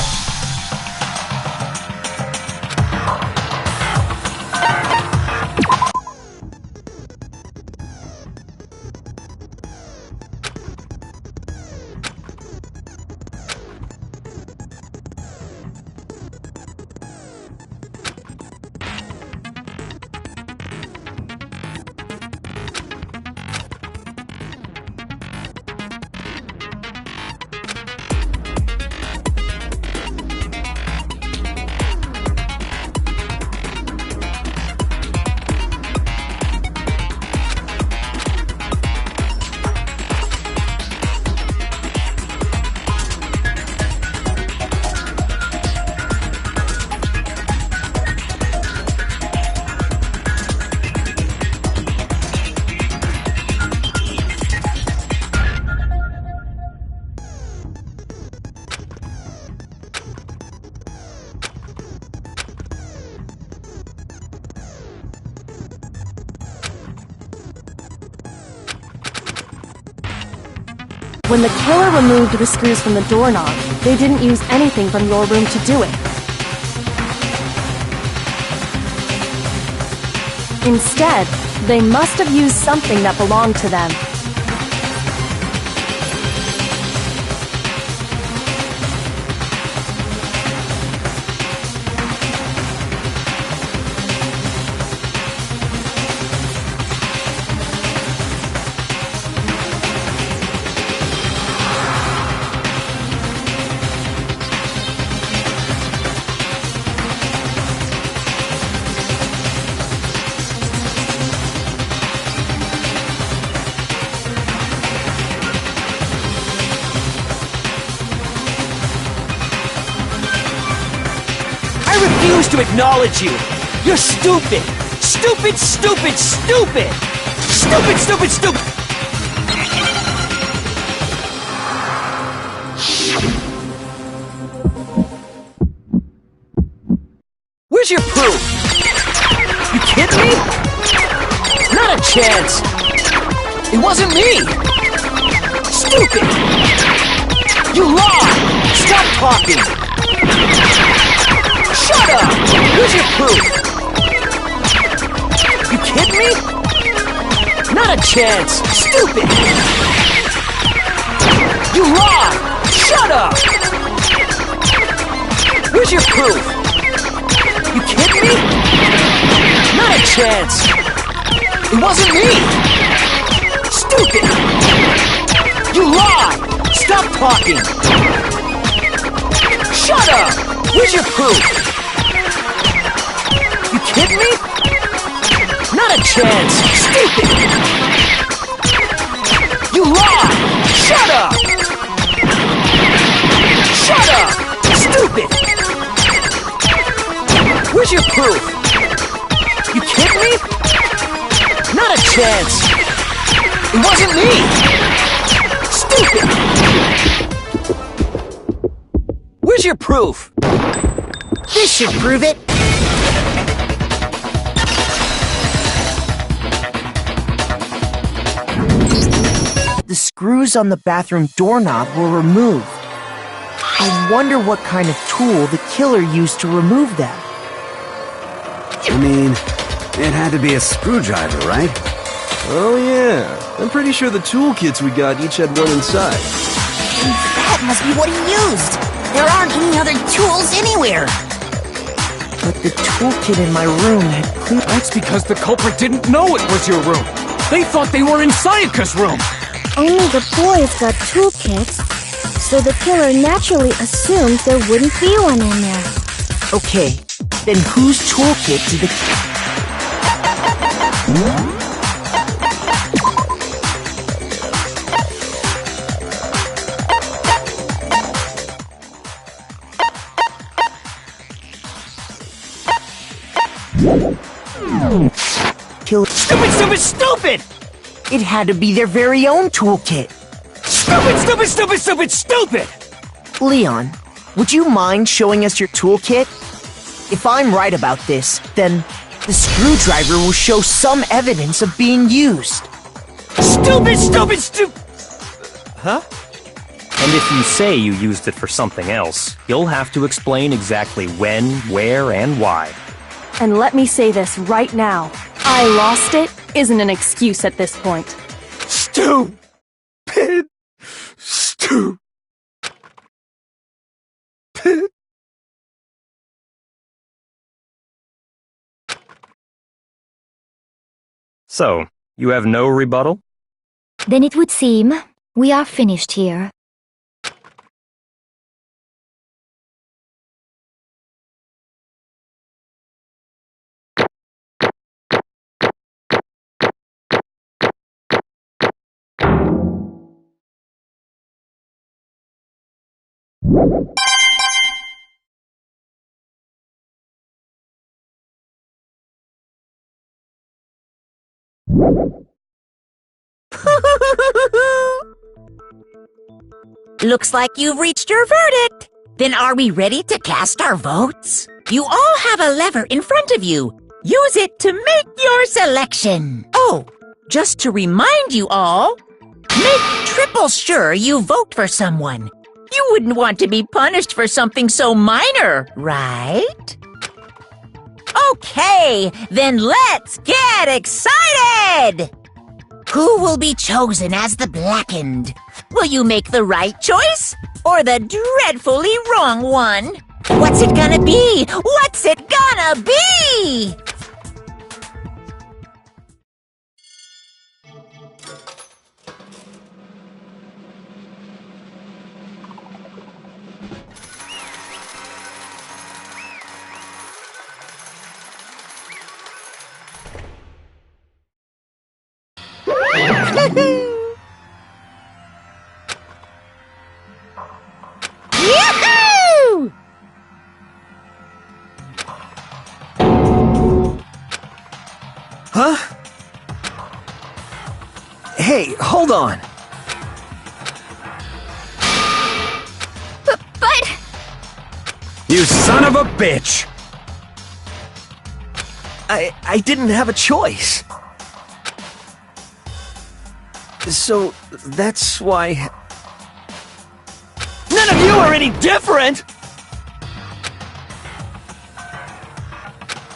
When the killer removed the screws from the doorknob, they didn't use anything from your room to do it. Instead, they must have used something that belonged to them. I refuse to acknowledge you! You're stupid! Stupid, stupid, stupid! Stupid, stupid, stupid! Where's your proof? You kidding me? Not a chance! It wasn't me! Stupid! You lied! Stop talking! Shut up! Here's your proof! You kidding me? Not a chance! Stupid! You lied! Shut up! Where's your proof? You kidding me? Not a chance! It wasn't me! Stupid! You lie! Stop talking! Shut up! Where's your proof? You kidding me? Not a chance! Stupid! You lie! Shut up! Shut up! Stupid! Where's your proof? You kidding me? Not a chance! It wasn't me! Stupid! Where's your proof? This should prove it. The screws on the bathroom doorknob were removed. I wonder what kind of tool the killer used to remove them. I mean, it had to be a screwdriver, right? Oh yeah, I'm pretty sure the toolkits we got each had one inside. That must be what he used. There aren't any other tools anywhere. But the toolkit in my room had clear. That's because the culprit didn't know it was your room. They thought they were in Sayaka's room. Only the boys got toolkits, so the killer naturally assumed there wouldn't be one in there. Okay, then whose toolkit did the... Kill... Stupid, stupid, stupid! It had to be their very own toolkit. Stupid, stupid, stupid, stupid, stupid! Leon, would you mind showing us your toolkit? If I'm right about this, then the screwdriver will show some evidence of being used. Stupid, stupid, stupid! Huh? And if you say you used it for something else, you'll have to explain exactly when, where, and why. And let me say this right now. I lost it isn't an excuse at this point. Stupid! Stupid! So, you have no rebuttal? Then it would seem we are finished here. Looks like you've reached your verdict. Then are we ready to cast our votes? You all have a lever in front of you. Use it to make your selection. Oh, just to remind you all, make triple sure you vote for someone. You wouldn't want to be punished for something so minor, right? Okay, then let's get excited! Who will be chosen as the Blackened? Will you make the right choice or the dreadfully wrong one? What's it gonna be? What's it gonna be? Yahoo! Huh? Hey, hold on. But... You son of a bitch! I didn't have a choice. So, that's why... None of you are any different!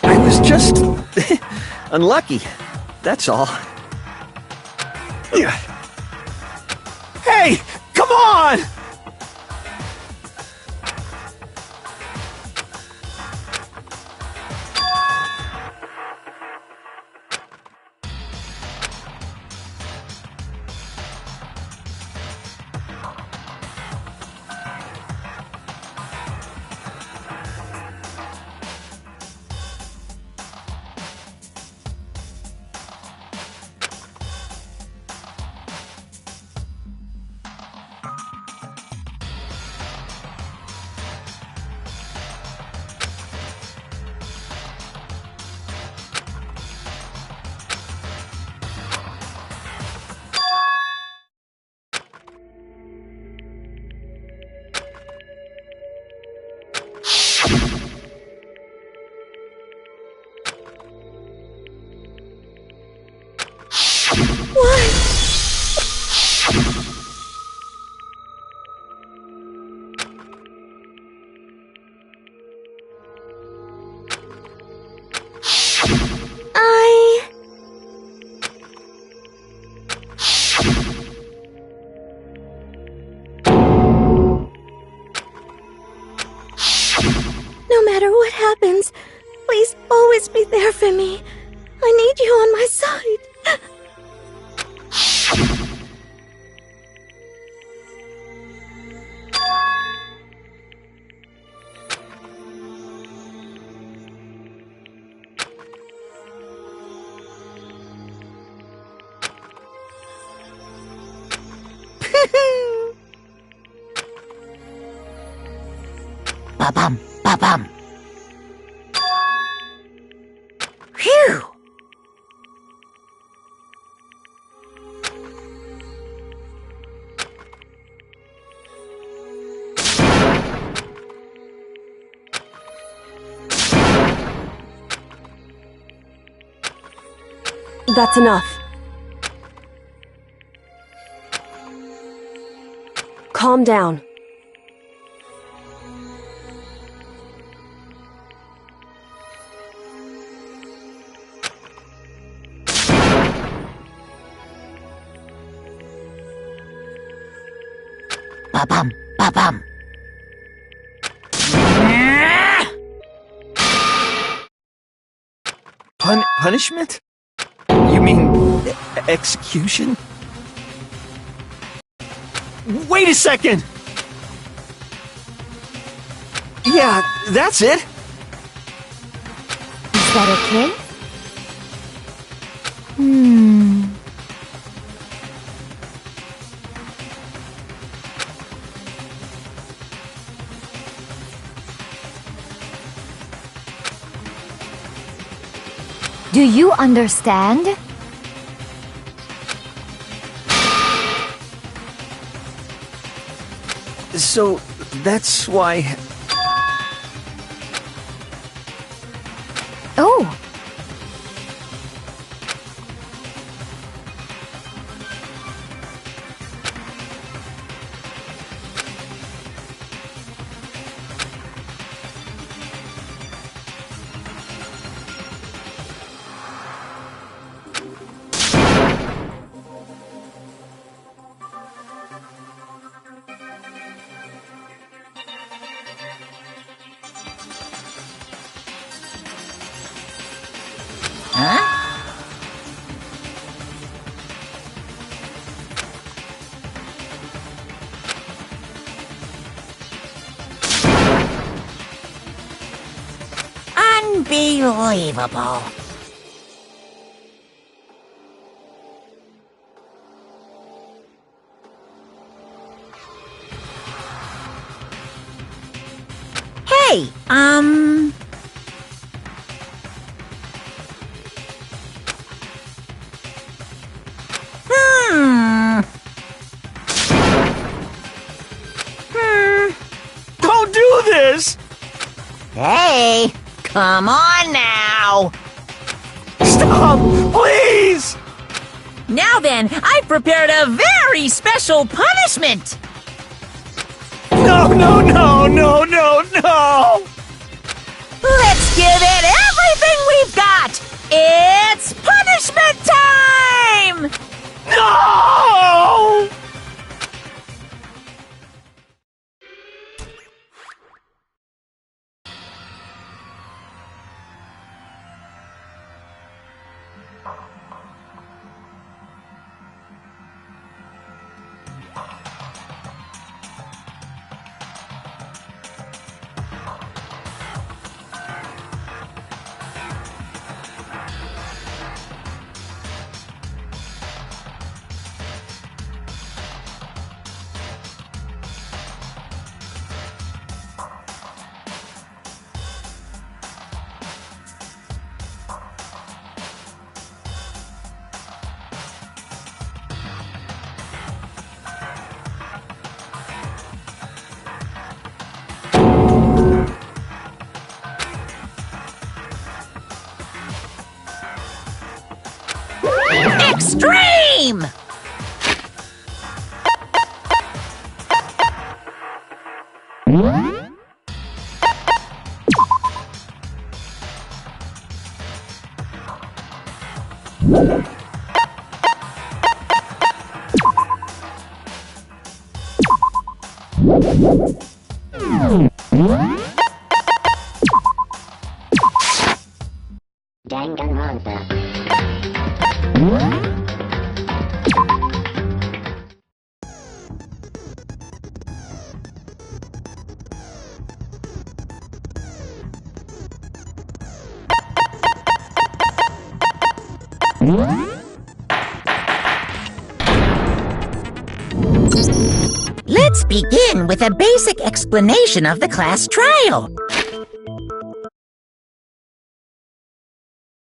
I was just... unlucky. That's all. Hey! Come on! there for me. I need you on my side. Ba-bum, ba-bum. Phew! That's enough. Calm down. Ba-bum, ba-bum. Punishment? You mean execution? Wait a second! Yeah, that's it. Is that okay? Do you understand? So, that's why... Oh! Huh? Unbelievable. Hey, Don't do this! Hey, come on now. Stop, please! Now then, I've prepared a very special punishment. No, no, no, no, no, no! Let's give it everything we've got. It's punishment time! No! Extreme! Let's begin with a basic explanation of the class trial.